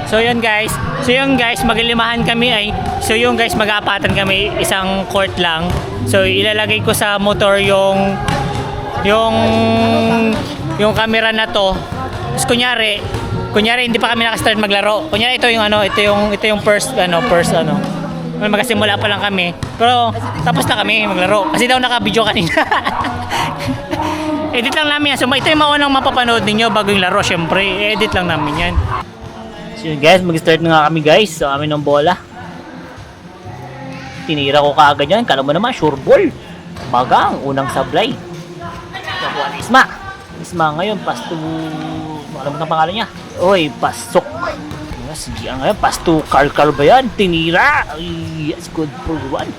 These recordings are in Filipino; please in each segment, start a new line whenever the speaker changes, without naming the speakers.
So yun guys, maglilimahan kami ay, so yun guys, mag-aapatan kami, isang court lang. So ilalagay ko sa motor yung camera na to. Tapos kunyari hindi pa kami nakastart maglaro. Kunyari ito yung first magkasimula pa lang kami. Pero tapos na kami maglaro. Kasi daw naka-video kanina. Edit lang namin yan. So ito yung maunang mapapanood ninyo bago yung laro, syempre. Edit lang namin yan. So guys, mag-start na nga kami guys sa amin ng bola. Tinira ko kaagad yan. Kala mo naman, sure ball. Bagang, unang sablay. Nakuha ni Isma ngayon, pasto... Alam mo ang pangalan niya? Oy, pasok. Sige ngayon, pasto Carl ba yan? Tinira. Ay, yes, good for one.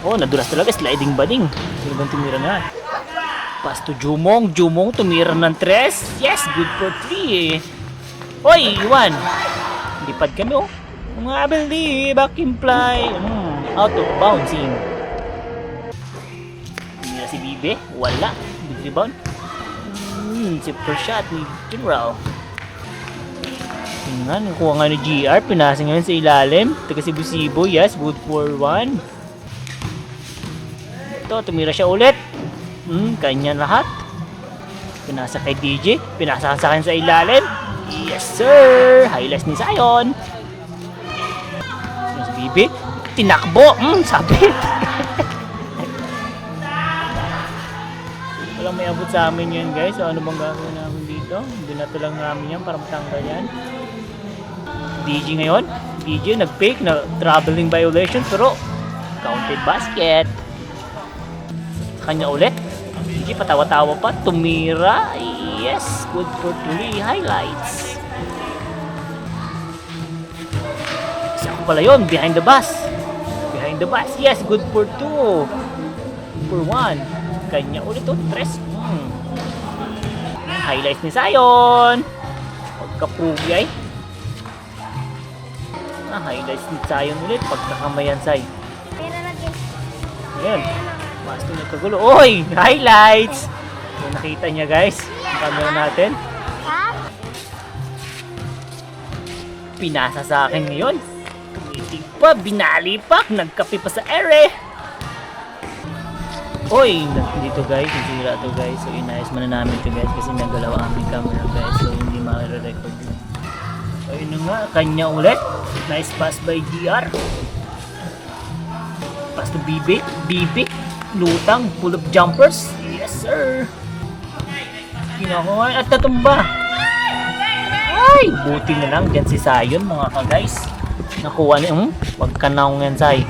Oh, nadulas talaga. Sliding bading. Sino bang tumira na yan? Pasto Jumong tumira ng 3. Yes, good for 3 eh. Oy, Iwan. Lipad kami oh. Mga believe I can fly. Out of bouncing. Tumira si Bibe. Wala. Big rebound. Super shot ni General. Tingnan, nakuha nga ni GR. Pinasa ngayon sa ilalim. Taga Sibu-Sibu. Yes, good for 1. Ito, tumira siya ulit. Kanya lahat. Pinasa kay DJ. Pinasa sa akin sa ilalim. Yes, sir. Highlights ni Zion. Si Bibi. Tinakbo. Sabi. Walang may abot sa amin yan, guys. So, ano bang gagawin namin dito? Binato lang namin yan para matanggal yan. DJ ngayon. DJ nag-fake na traveling violation pero counted basket. Kanya ulit. DJ patawa-tawa pa. Tumira. Yes. Good for 3 highlights. Isa ko pala yun. Behind the bus. Yes. Good for 2. For 1. Kanya ulit oh. 3. Highlights ni Zion. Pagkapugi ay. Highlights ni Zion ulit. Pagkakamayan Zay. Ayan. Basta nagkagulo. Oy! Highlights! So, nakita niya guys. Ang camera natin. Pinasa sa akin ngayon. Tumitig pa. Binalipak. Nagkape pa sa ere. Oy! Dito guys. Nasira to guys. So inayos muna namin to guys. Kasi nagalaw ang aming camera guys. So hindi makaka-record. Ayun na nga. Kanya ulit. Nice pass by GR. Pass to Bibi. Lutang, full of jumpers. Yes, sir. Kinakuha at natumba. Ay, buti na lang dyan si Zion, mga ka-guys. Nakuha niya, pagkanaw nga Zay.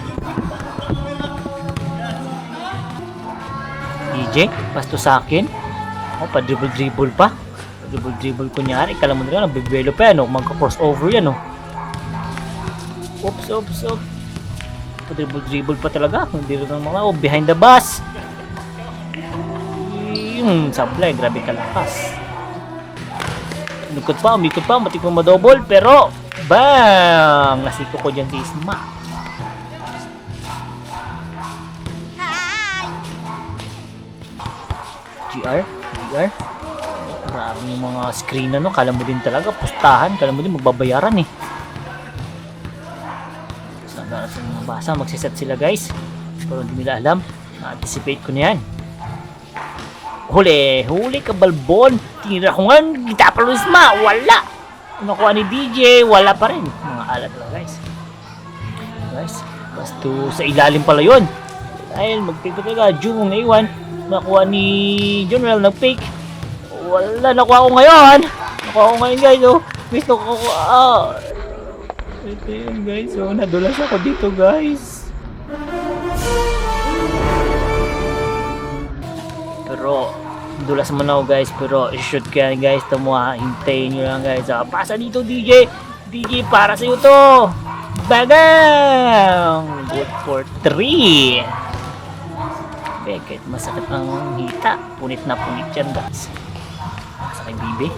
DJ, pasto sa akin. Pa-dribble pa. Pa-dribble kunyari. Kala mo na lang, nabibelo pa yan, magka-crossover yan, Oops. Dribble pa talaga. Hindi rin ng mga behind the bus. Sablay, grabe kalakas. Umikot pa, matik mo madouble, pero bang! Nasiko ko dyan si Isma. GR. Maraming mga screen kala mo din talaga, pustahan, kala mo din magbabayaran Sa mga basa, magsiset sila guys. Pero hindi nila alam. Na-anticipate ko na yan. Huli ka balbon. Tinira ko nga, gitapalo ni Isma. Wala. Nakuha ni DJ, wala pa rin. Mga alat lang guys. Basta sa ilalim pala yun. Dahil mag-fake talaga. Jung naiwan. Nakuha ni General nag-fake. Wala, nakuha ko ngayon guys. Miss nakuha. Ito yun guys, nadulas ako dito guys. Pero, dulas mo na ako guys, pero i-shoot ka guys, hintayin nyo lang guys. Pasa dito DJ para sa'yo to. Bagang! Good for 3. Kahit masakit ang hita, punit na punit yan guys. Pasa kay Bibi.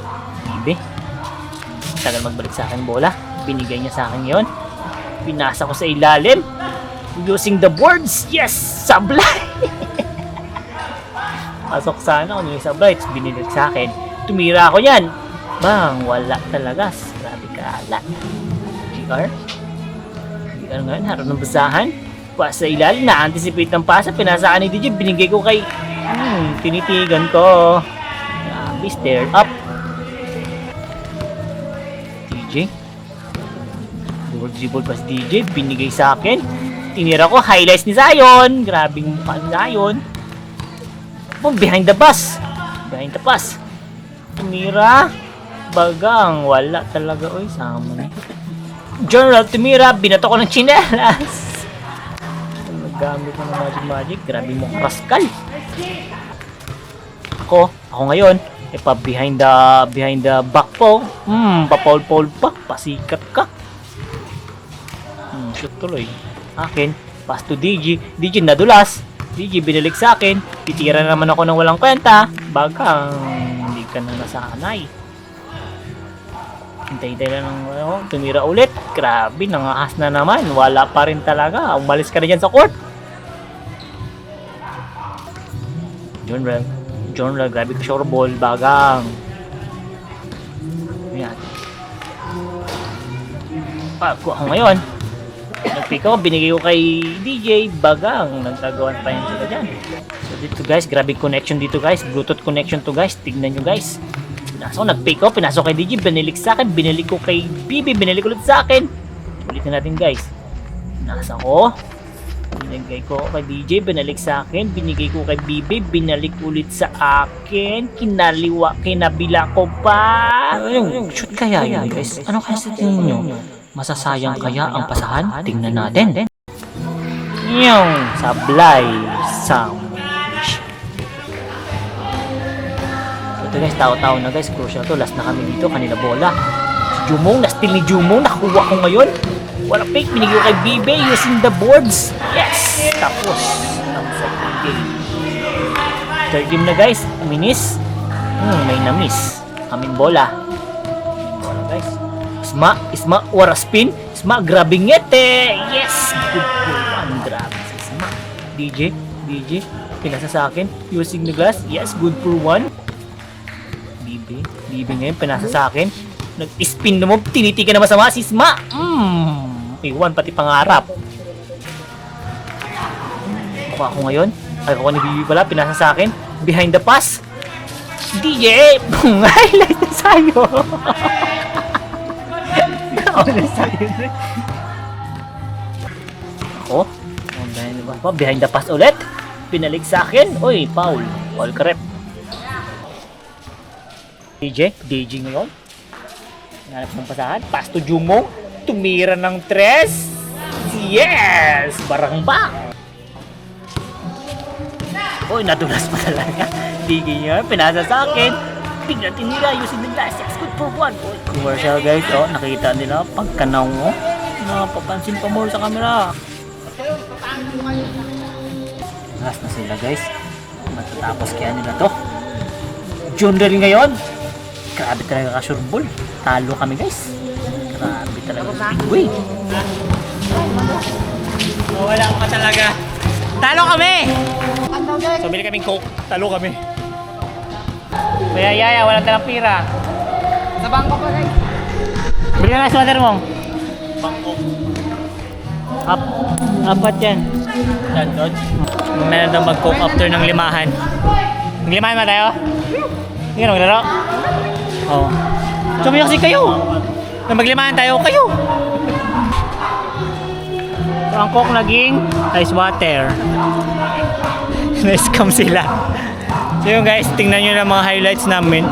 Tagal magbalik sa akin bola. Binigay niya sa akin yon. Pinasa ko sa ilalim. Using the boards. Yes! Sablay! Pasok sana kung yung sablay. Binilig sa akin. Tumira ako yan. Bang! Wala talaga. Grabe ka. Wala. GR. GR ngayon, harap ng basahan. Pasa ilalim, na-anticipate ng pasa. Pinasaan ni DJ, binigay ko kay... tinitigan ko. Grabe, stare up. DJ. Dribble pass DJ, binigay sa akin. Tinira ko, highlights ni Zion. Grabing mukha ni Zion. Behind the bus. Behind the pass. Tumira. Bagang, wala talaga. Uy, sama na. General tumira, binato ko ng chinelas. Gamit ng magic. Grabe mo Pascal. Ako ngayon, pa behind the back po. Pa-foul pa. Pasikat ka. Shoot tuloy. Akin, pass to DG. DG nadulas. DG binalik sa akin. Titira naman ako ng walang kwenta. Bagang, hindi ka na nasanay. Hintay-hintay na ng tumira ulit. Grabe, nangahas na naman. Wala pa rin talaga. Umalis ka na dyan sa court. John Rel, grabe ka sure ball. Bagang. Ayan. Ako ngayon. Nag-pick ako, binigay ko kay DJ. Bagang. Nagtagawan pa yan sila dyan. So dito guys, grabe connection dito guys. Bluetooth connection to guys. Tignan nyo guys. So, nag-pick ko, pinasok kay DJ, binilik sa akin, binilik ko kay BB, binilik ulit sa akin. Ulitin natin guys. Nasa ko. Binigay ko kay DJ, binalik sa akin, binigay ko kay BB, binalik ulit sa akin, kinabila ko pa. Shoot kaya yun guys? Ano kaya sa tingin nyo? Masasayang kaya ang pasahan? Tingnan natin. Yung sablay sandwich. Ito guys, tao-tao na guys, crucial to. Last na kami dito, kanila bola. Si Jumong, na-steal ni Jumong, nakuha ko ngayon. Wala fake, binigay ko kay BB using the boards. Yes! Tapos, ang second game. Third game na guys, minis. May na-miss. Amin bola. Bola guys. Isma, wara spin. Isma, grabe ngete. Yes! Good for one. Grabe si Isma. DJ, pinasa sa akin. Using the glass. Yes, good for one. BB ngayon, pinasa sa akin. Nag-spin na mo, tinitigan na masama si Isma. Iwan, pati pangarap. Ako ngayon. Ay, ako ni BB pala, pinasa sa akin. Behind the pass. DJ! Highlight na sa'yo. Ako? Behind the pass ulit. Pinalik sa akin. Uy, foul. Foul correct. DJ ngayon. Hanap ng pasahan. Pass to Jumong. Tumira ng tres. Yes! Barang-bang. Uy, nadulas pa talaga. DJ niya. Pinasa sa akin. Bigla tinira using the glass. Yes, good for one. Uy, commercial guys. Oh, nakita nila. Pagkanaw mo. Napapansin pa more sa camera. Last na sila guys. Matatapos kaya nila to. June rin ngayon. Grabe talaga ka-sureball. Talo kami guys. Grabe talaga. Uy! Wala ka talaga. Talo kami! So bili kaming coke. Talo kami. Kaya yaya, wala talang pira. Sa bangko pa guys. Bili na sweater mo. Bangko. Apat yan. Dandod. Meron daw mag-coke after ng limahan. Naglimahan ba tayo? Hindi ka naglaro? Oo. Sumiyak kasi kayo. Na maglimahan tayo kayo. So, ang coke naging ice water. Na-scam sila. So yun guys, tingnan nyo na mga highlights namin.